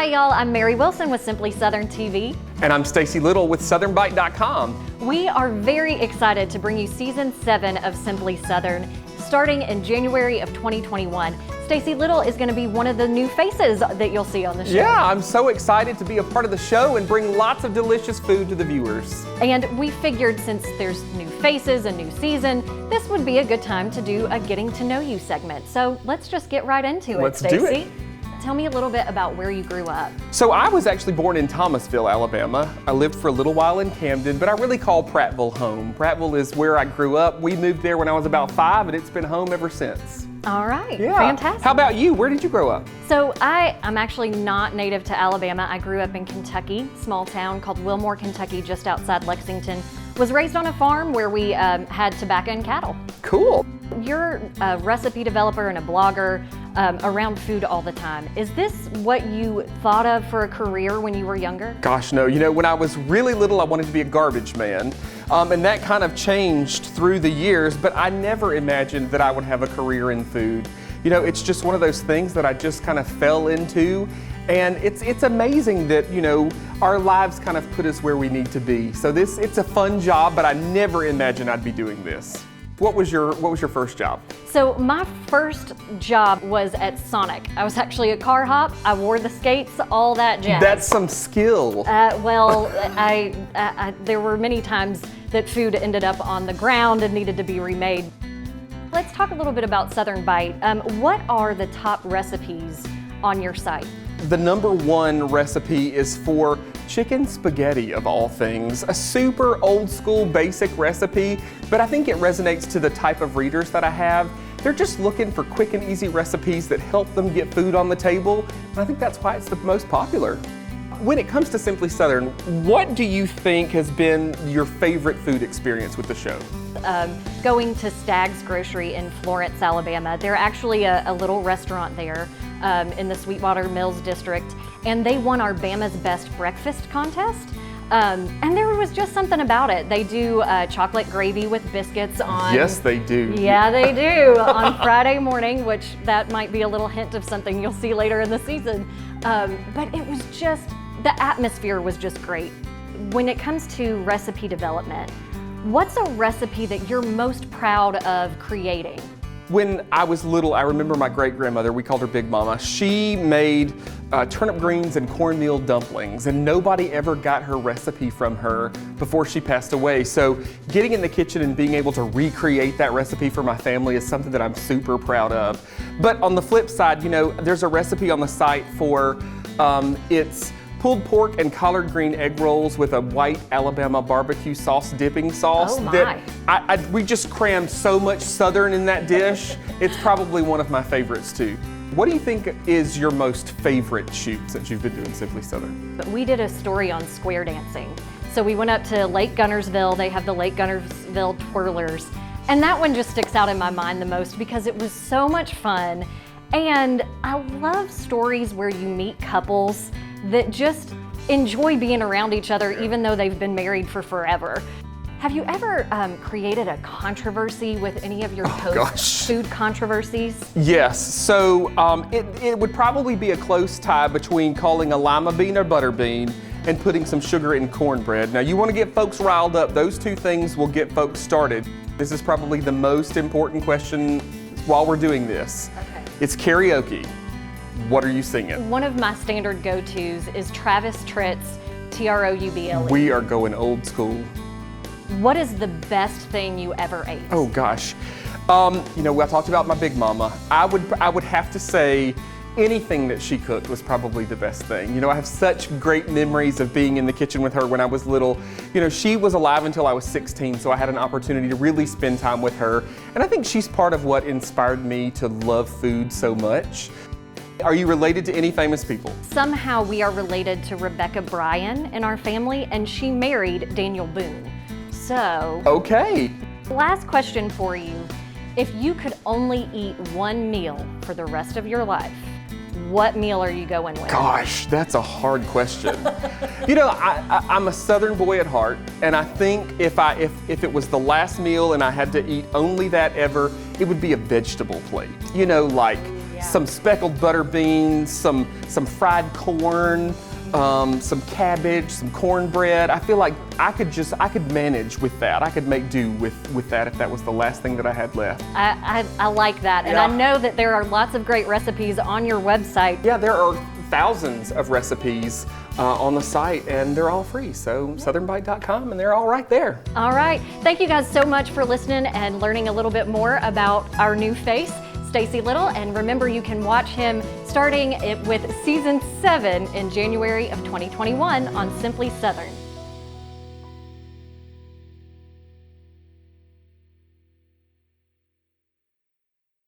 y'all, I'm Mary Wilson with Simply Southern TV. And I'm Stacey Little with SouthernBite.com. We are very excited to bring you season 7 of Simply Southern, starting in January of 2021. Stacey Little is going to be one of the new faces that you'll see on the show. Yeah, I'm so excited to be a part of the show and bring lots of delicious food to the viewers. And we figured since there's new faces, a new season, this would be a good time to do a Getting to Know You segment. So let's just get right into it, Let's do it. Stacey. Tell me a little bit about where you grew up. So I was actually born in Thomasville, Alabama. I lived for a little while in Camden, but I really call Prattville home. Prattville is where I grew up. We moved there when I was about 5, and it's been home ever since. All right, Yeah. fantastic. How about you? Where did you grow up? So I'm actually not native to Alabama. I grew up in Kentucky, small town called Wilmore, Kentucky, just outside Lexington. Was raised on a farm where we had tobacco and cattle. Cool. You're a recipe developer and a blogger around food all the time. Is this what you thought of for a career when you were younger? Gosh, no. You know, when I was really little, I wanted to be a garbage man. And that kind of changed through the years, but I never imagined that I would have a career in food. You know, it's just one of those things that I just kind of fell into. And it's amazing that, you know, our lives kind of put us where we need to be. So it's a fun job, but I never imagined I'd be doing this. What was your first job? So my first job was at Sonic. I was actually a car hop. I wore the skates, all that jazz. That's some skill. Well, there were many times that food ended up on the ground and needed to be remade. Let's talk a little bit about Southern Bite. What are the top recipes on your site? The #1 recipe is for chicken spaghetti, of all things. A super old school basic recipe, but I think it resonates to the type of readers that I have. They're just looking for quick and easy recipes that help them get food on the table, and I think that's why it's the most popular. When it comes to Simply Southern, what do you think has been your favorite food experience with the show? Going to Stagg's Grocery in Florence, Alabama. They're actually a little restaurant there in the Sweetwater Mills district, and they won our Bama's Best Breakfast contest. And there was just something about it. They do chocolate gravy with biscuits on. Yes, they do. Yeah, they do on Friday morning, which that might be a little hint of something you'll see later in the season. But it was just, the atmosphere was just great. When it comes to recipe development, what's a recipe that you're most proud of creating? When I was little, I remember my great-grandmother, we called her Big Mama. She made turnip greens and cornmeal dumplings, and nobody ever got her recipe from her before she passed away. So getting in the kitchen and being able to recreate that recipe for my family is something that I'm super proud of. But on the flip side, you know, there's a recipe on the site for it's pulled pork and collard green egg rolls with a white Alabama barbecue sauce dipping sauce. Oh my. That we just crammed so much Southern in that dish. It's probably one of my favorites too. What do you think is your most favorite shoot since you've been doing Simply Southern? We did a story on square dancing. So we went up to Lake Gunnersville. They have the Lake Gunnersville twirlers. And that one just sticks out in my mind the most because it was so much fun. And I love stories where you meet couples that just enjoy being around each other even though they've been married for forever. Have you ever created a controversy with any of your post-food controversies? Yes, so it would probably be a close tie between calling a lima bean a butter bean and putting some sugar in cornbread. Now you want to get folks riled up, those two things will get folks started. This is probably the most important question while we're doing this. Okay. It's karaoke. What are you singing? One of my standard go-tos is Travis Tritt's Trouble. We are going old school. What is the best thing you ever ate? Oh gosh. You know, I talked about my Big Mama. I would have to say anything that she cooked was probably the best thing. You know, I have such great memories of being in the kitchen with her when I was little. You know, she was alive until I was 16, so I had an opportunity to really spend time with her. And I think she's part of what inspired me to love food so much. Are you related to any famous people? Somehow we are related to Rebecca Bryan in our family, and she married Daniel Boone. So, okay. Last question for you. If you could only eat one meal for the rest of your life, what meal are you going with? Gosh, that's a hard question. You know, I'm a Southern boy at heart, and I think if it was the last meal and I had to eat only that ever, it would be a vegetable plate. You know, like some speckled butter beans, some fried corn, some cabbage, some cornbread. I feel like I could manage with that. I could make do with that if that was the last thing that I had left. I like that. And I know that there are lots of great recipes on your website. Yeah, there are thousands of recipes on the site, and they're all free. So southernbite.com, and they're all right there. All right. Thank you guys so much for listening and learning a little bit more about our new face, Stacey Little. And remember, you can watch him starting with season 7 in January of 2021 on Simply Southern.